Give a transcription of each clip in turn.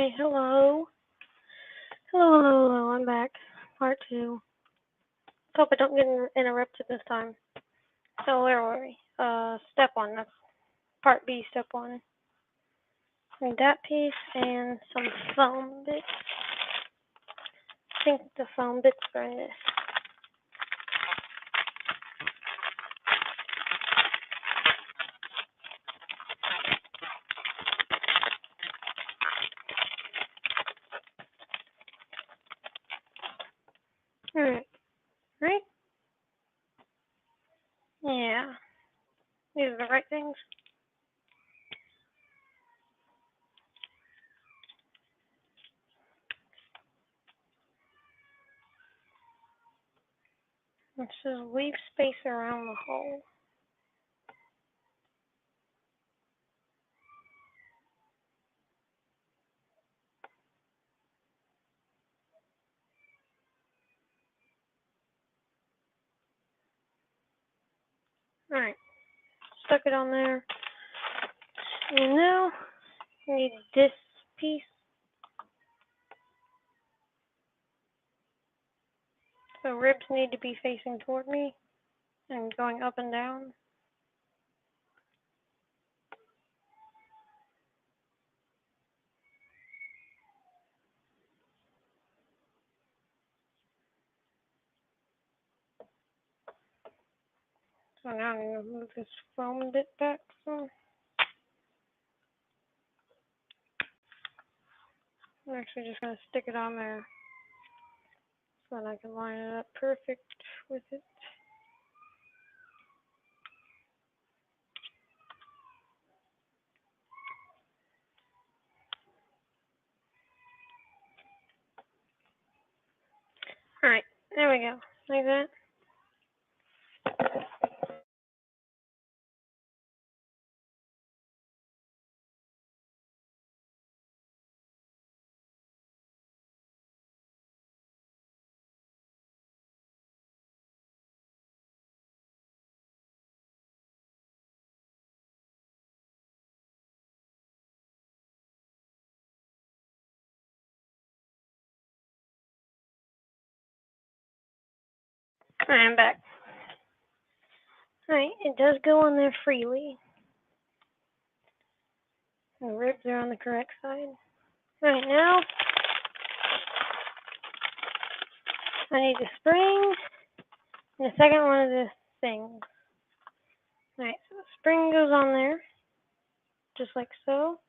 Hi, hello. Hello. I'm back. Part two. Hope I don't get interrupted this time. So where were we? Step one. That's part B, step one. Need that piece and some foam bits. I think the foam bits are in this. Alright. Right? Yeah. These are the right things. It says leave space around the hole. Alright. Stuck it on there. And now I need this piece. The ribs need to be facing toward me and going up and down. So now I'm going to move this foam bit back some. I'm actually just going to stick it on there so that I can line it up perfect with it. Alright, there we go. Like that. Alright, I'm back. Alright, it does go on there freely. The ribs are on the correct side. Right now, I need the spring and the second one of the things. Alright, so the spring goes on there, just like so.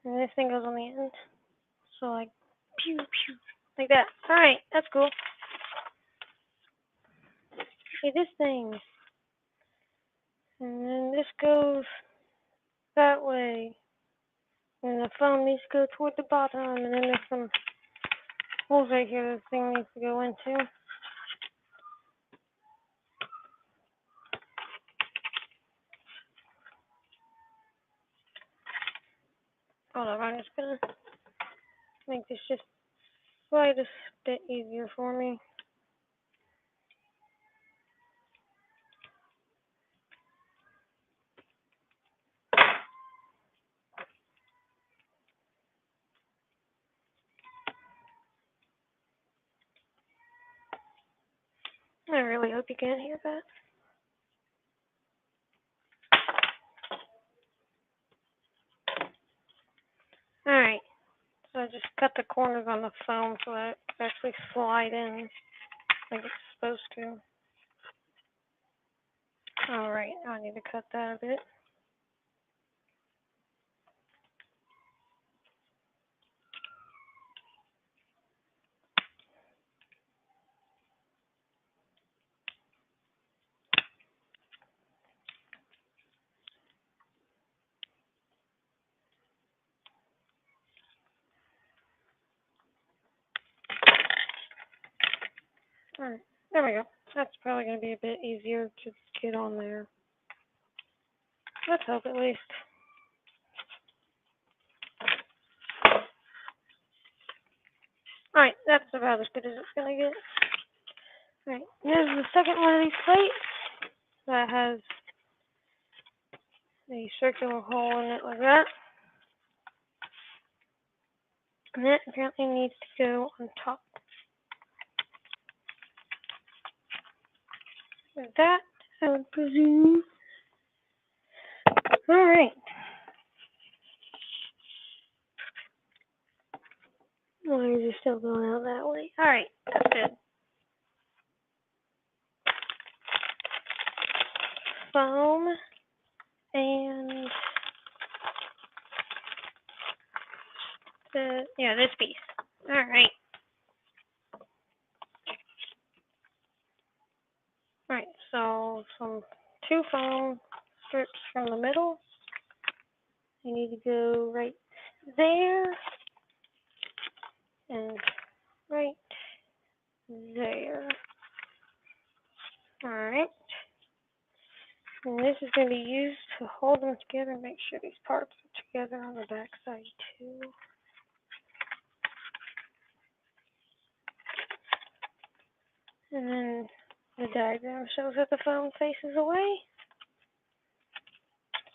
And this thing goes on the end. So like, pew, pew, like that. Alright, that's cool. Okay, this thing. And then this goes that way. And the foam needs to go toward the bottom. And then there's some holes right here this thing needs to go into. Hold on, I'm just gonna make this just slightest bit easier for me. I really hope you can't hear that. Alright, so I just cut the corners on the foam so that it can actually slide in like it's supposed to. Alright, I need to cut that a bit. Alright, there we go. That's probably going to be a bit easier to get on there. Let's hope at least. Alright, that's about as good as it's going to get. Alright, here's the second one of these plates that has a circular hole in it like that. And that apparently needs to go on top. Like that, I would presume. Alright. Wires are still going out that way. Alright, that's good. Foam and this piece. Alright. Alright, so two foam strips from the middle. You need to go right there and right there. Alright. And this is going to be used to hold them together and make sure these parts are together on the back side too. And then the diagram shows that the foam faces away.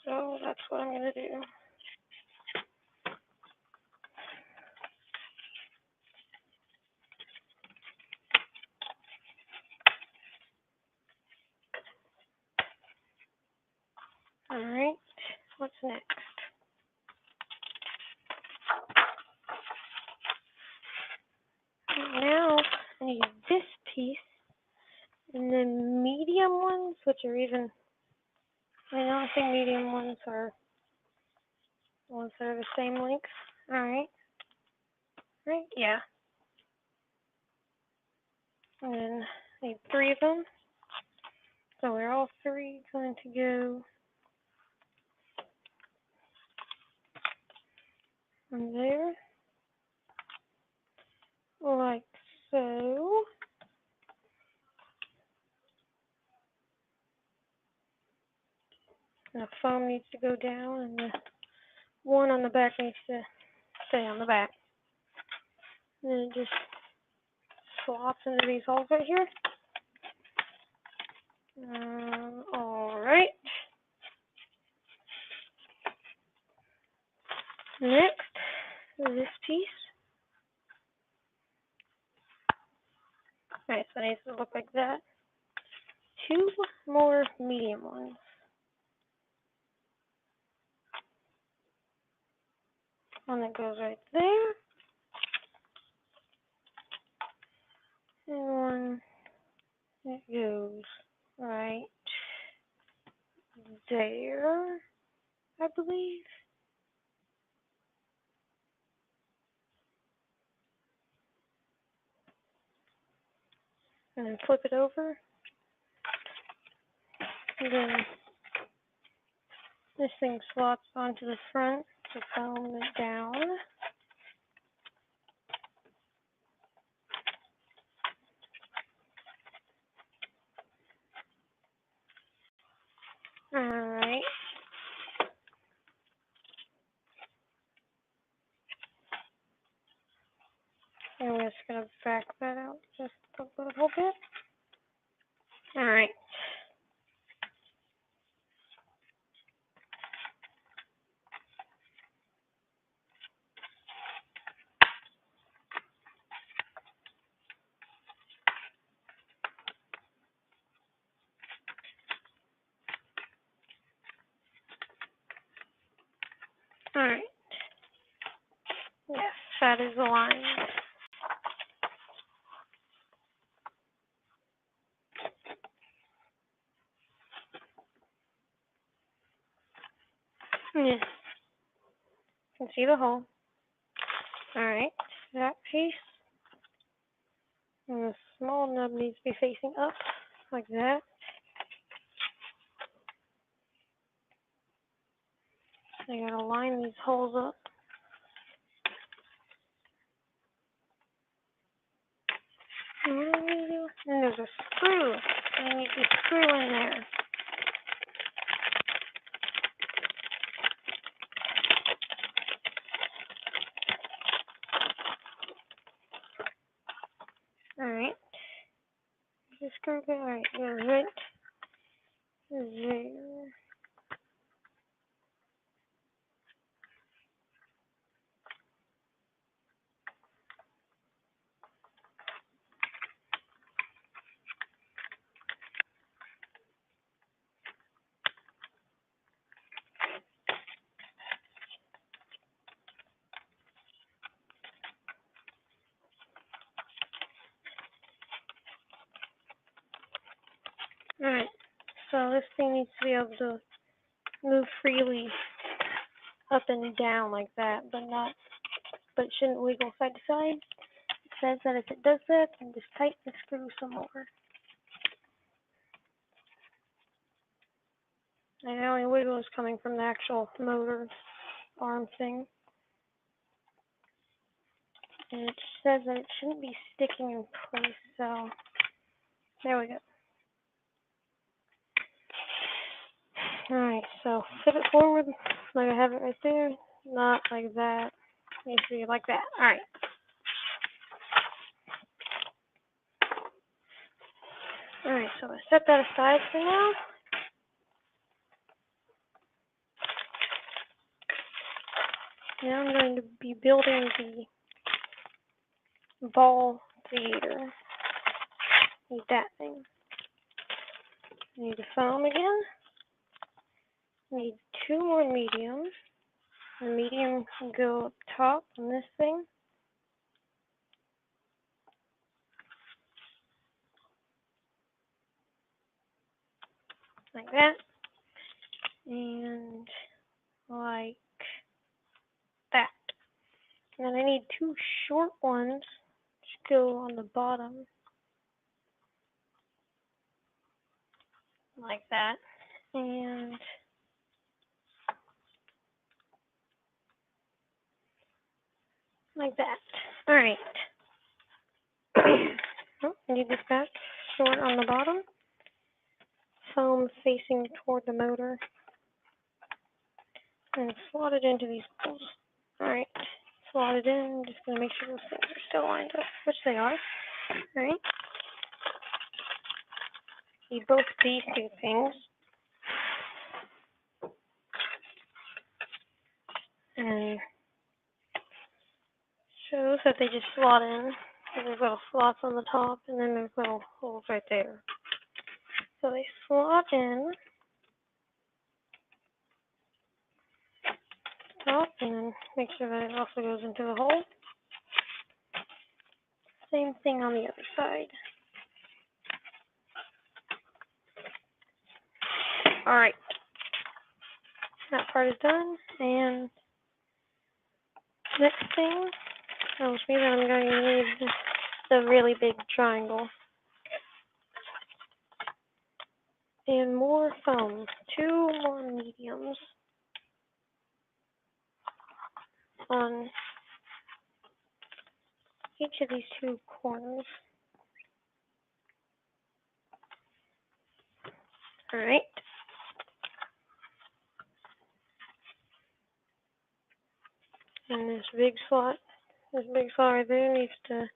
So that's what I'm going to do. Alright, what's next? Now I need this piece and then medium ones, which are even, I think medium ones are the ones that are the same length. Alright, right, yeah. And then I need three of them. So we're all three going to go on there, like so. And the foam needs to go down, and the one on the back needs to stay on the back. And then it just slots into these holes right here. Alright. Next, this piece. Alright, so it needs to look like that. Two more medium ones. One that goes right there. And one that goes right there, I believe. And then flip it over. And then this thing slots onto the front to foam it down. Alright. And we're just going to back that out just a little bit. Alright. Alright. Yes, that is aligned. Yes. You can see the hole. Alright. That piece. And the small nub needs to be facing up, like that. I gotta line these holes up. And what do we do? And there's a screw. I need to screw in there. Alright. The screw goes right there. this thing needs to be able to move freely up and down like that, but it shouldn't wiggle side to side. It says that if it does that, then just tighten the screw some more. And the only wiggle is coming from the actual motor arm thing. And it says that it shouldn't be sticking in place, so there we go. Alright, so flip it forward like I have it right there, not like that. It needs to be like that. Alright. Alright, so I set that aside for now. Now I'm going to be building the ball creator. Need that thing. Need the foam again. Need 2 more mediums. The medium can go up top on this thing. Like that. And like that. And then I need 2 short ones to go on the bottom. Like that. And like that. Alright. Oh, I need this back short on the bottom. Foam facing toward the motor. And slot it into these holes. Alright. Slot it in. Just going to make sure those things are still lined up, which they are. Alright. Need both these 2 things. And shows that they just slot in. There's little slots on the top, and then there's little holes right there. So they slot in top, and then make sure that it also goes into the hole. Same thing on the other side. Alright. That part is done, and next thing tells me that I'm going to need the really big triangle. And more foam. 2 more mediums on each of these 2 corners. Alright. And this big slot right there needs to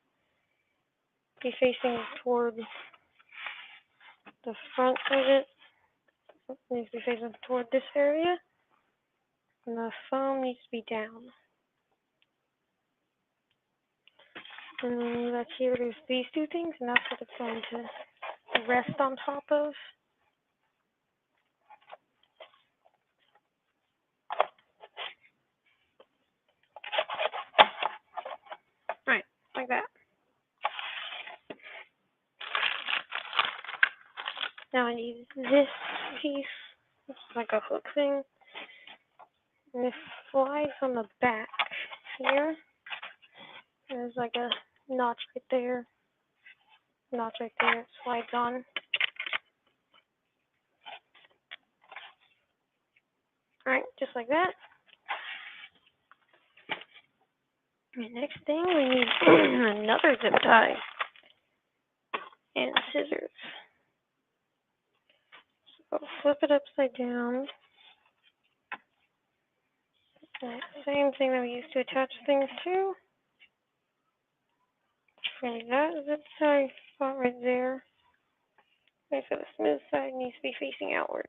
be facing toward the front of it. It needs to be facing toward this area. And the foam needs to be down. And that's here, there's these 2 things, and that's what it's going to rest on top of. Alright, like that. Now I need this piece. It's like a hook thing. And it slides on the back here. There's like a notch right there. Notch right there. It slides on. Alright, just like that. And next thing we need another zip tie. And scissors. So flip it upside down. Same thing that we used to attach things to. And that zip tie spot right there. Okay, so the smooth side needs to be facing outward.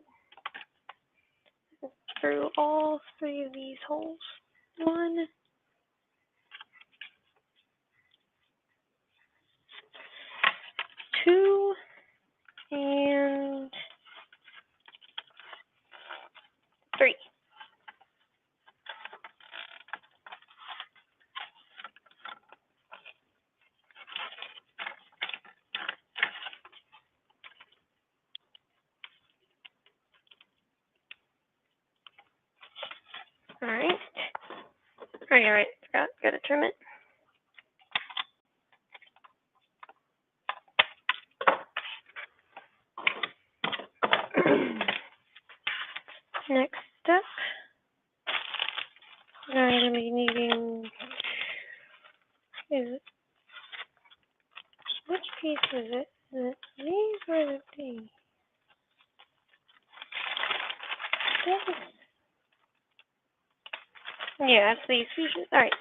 Through all 3 of these holes. 1, 2, and 3. Alright, gotta trim it. Next step, I'm going to be needing, which piece is it? Is it these or is it these? Yeah, it's these pieces. Alright,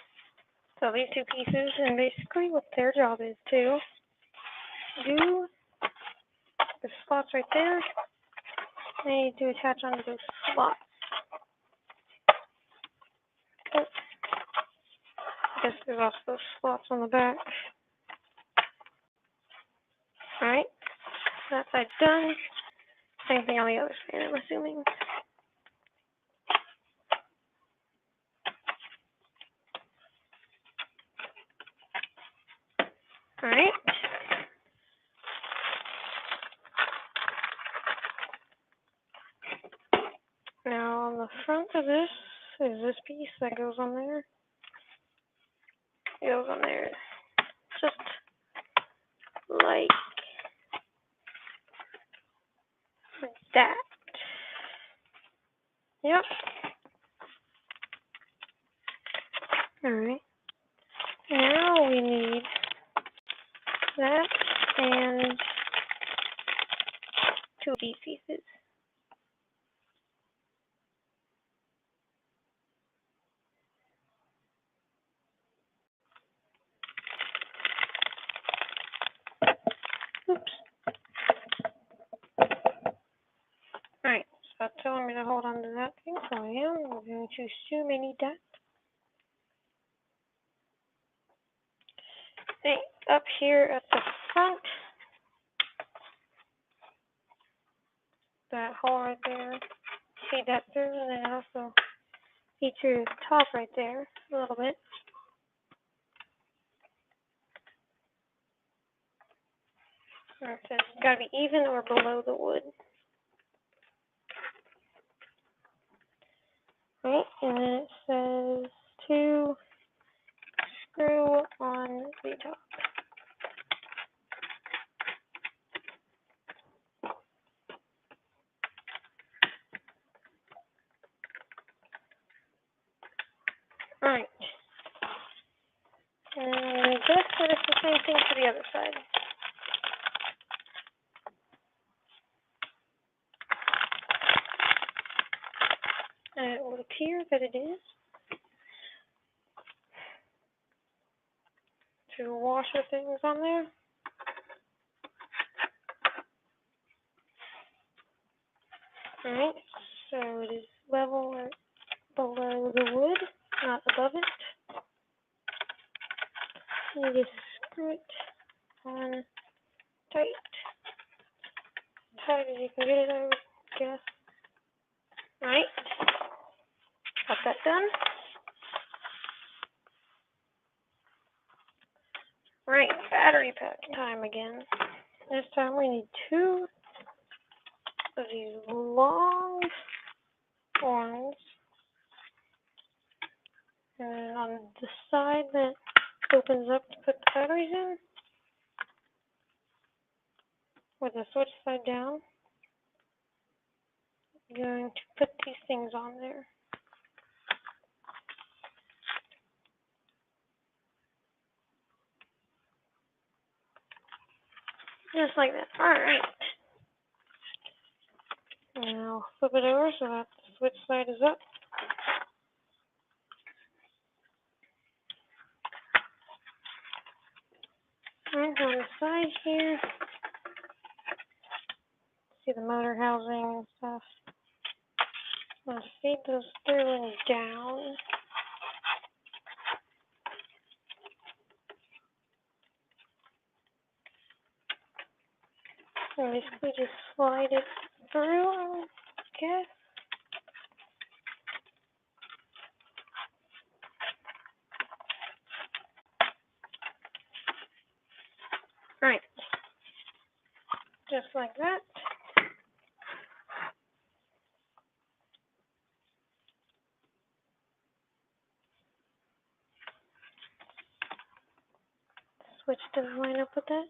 so these two pieces, and basically what their job is to do the slots right there. They need to attach onto those slots. Oh, I guess there's also those slots on the back. Alright, that side's done. Same thing on the other side, I'm assuming. Alright. Now on the front of this is this piece that goes on there. It goes on there just like that. Yep. Alright. Now we need that and two of these pieces. Oops. Alright, so it's telling me to hold on to that thing, so I am. I'm going to assume I need that. Okay, up here at the front, that hole right there, feed that through, and then also feed through the top right there a little bit. It says it's got to be even or below the wood. Right, and then it says to screw on the top. Alright. And I guess that it's the same thing for the other side. And it would appear that it is. To wash the things on there. Alright, so it is level or below the wood, not above it. You just screw it on tight. Tight as you can get it, I would guess. Alright, got that done. Right, battery pack time again. This time we need two of these long horns. And on the side that opens up to put the batteries in, with the switch side down, I'm going to put these things on there. Just like that. Alright. Now flip it over so that the switch side is up. And on the side here, see the motor housing and stuff. I'm going to feed those through and down. And basically just slide it through, I guess. Right. Just like that. switch doesn't line up with that.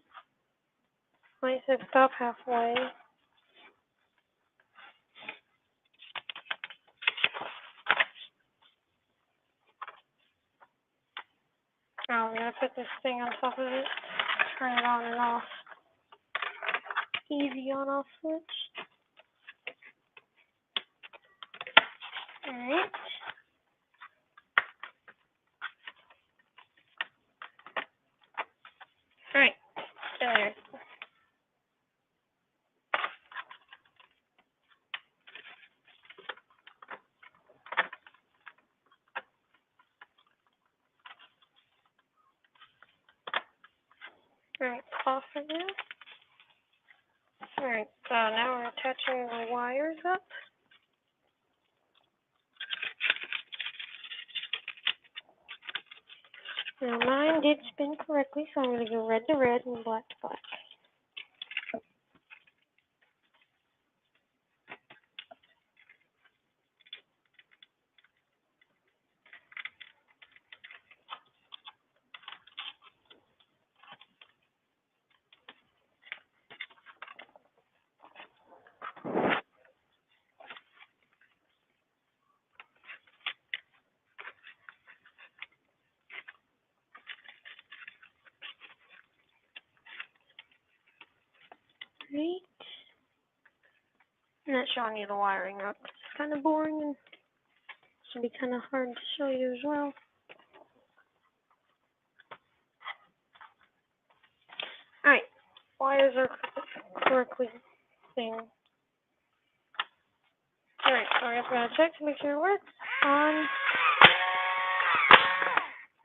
Might say stop halfway. Oh, I'm gonna put this thing on top of it. Turn it on and off. Easy on off switch. Alright. Alright. There. Alright, off for now. Alright, so now we're attaching the wires up. Now mine did spin correctly, so I'm going to go red to red and black to black. Right. I'm not showing you the wiring up. It's kind of boring and should be kind of hard to show you as well. Alright, wires are correctly thing. Alright, so I'm going to check to make sure it works. On.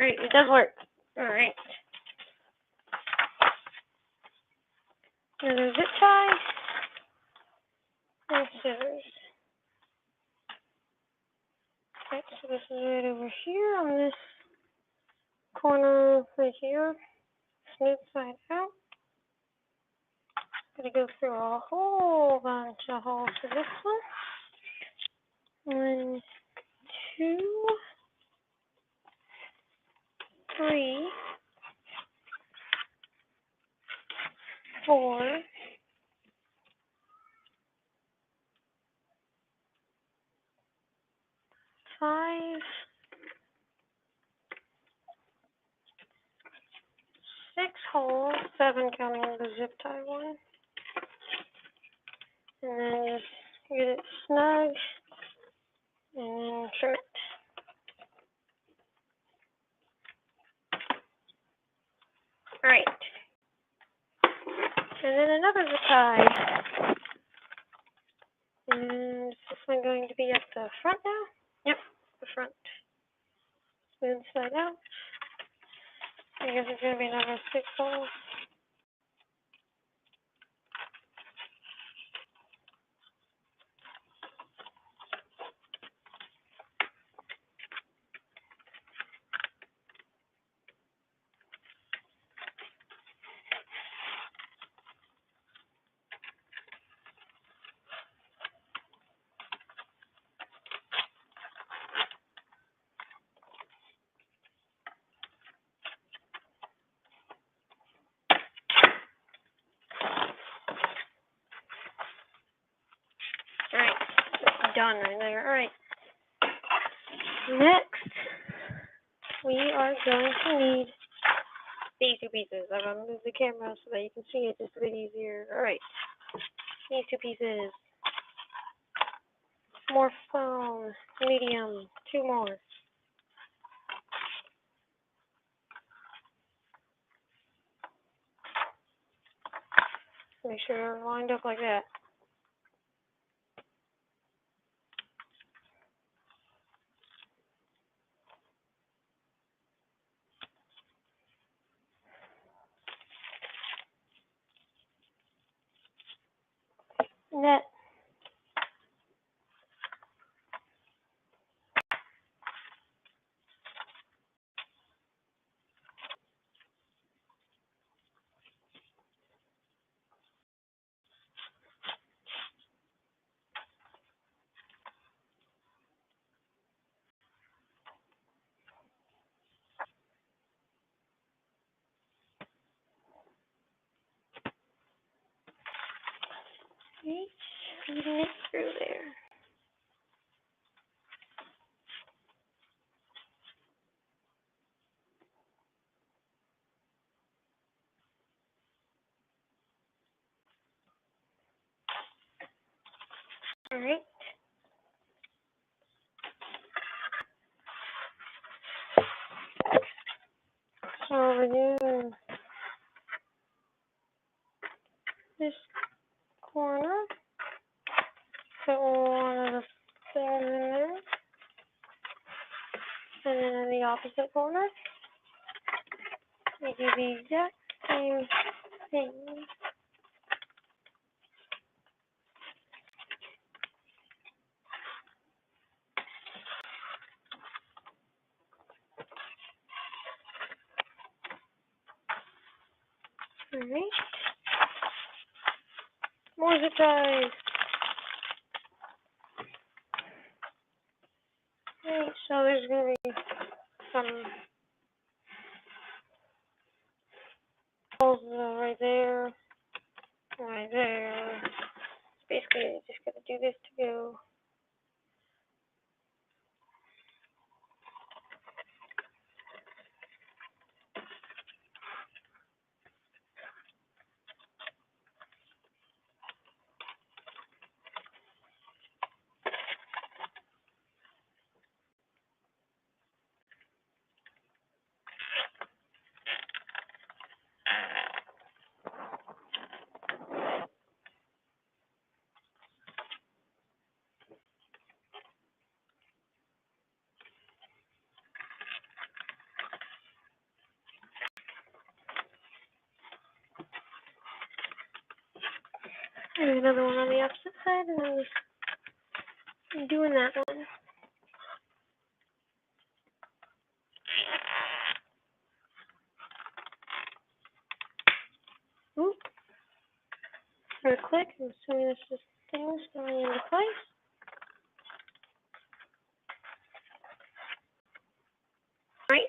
Alright, it does work. Alright. There's a zip tie and scissors. Okay, so this is right over here on this corner right here. Smooth side out. Gonna go through a whole bunch of holes for this one. 1, 2, 3, 4, 5, 6 holes, 7 counting the zip tie one. And then just get it snug and then trim it. Alright. And then another zip tie. And is this one going to be at the front now? Yep, the front. Smooth side out. I guess it's going to be another 6 holes. Alright, done right there. Alright. Next, we are going to need these 2 pieces. I'm going to move the camera so that you can see it just a bit easier. Alright, these 2 pieces. More foam, medium, 2 more. Make sure they're lined up like that. Net. feeding it through there. All right. So over here, this corner, put one of the things in there, and then in the opposite corner, we do the exact same thing. All right. More zip ties. Alright, so there's gonna be some holes right there, right there. Basically, you just gotta do this to go. And another one on the opposite side, and then I'm doing that one. Oop. For a click, I'm assuming this is things going into place. Right.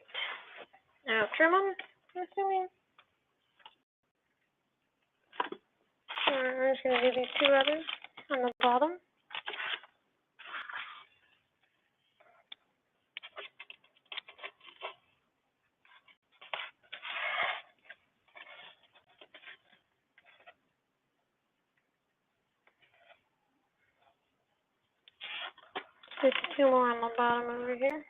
Now trim them, I'm assuming. I'm just going to do these two others on the bottom. There's two more on the bottom over here.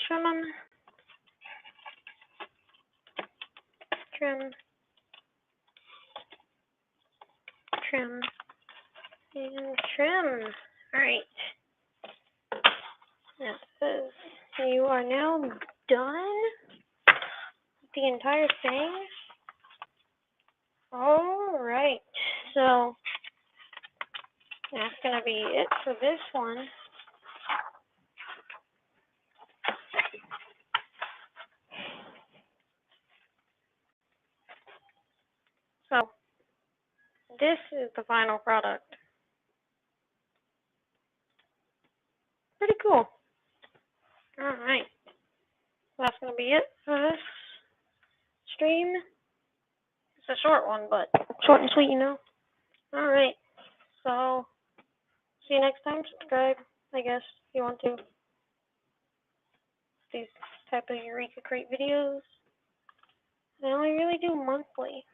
Trim them. Trim. Trim. And trim. Alright. That says you are now done with the entire thing. Alright. So that's gonna be it for this one. So this is the final product. Pretty cool. Alright. So that's gonna be it for this stream. It's a short one, but short and sweet, you know. Alright. So see you next time. Subscribe, I guess, if you want to. These type of Eureka Crate videos. I only really do monthly.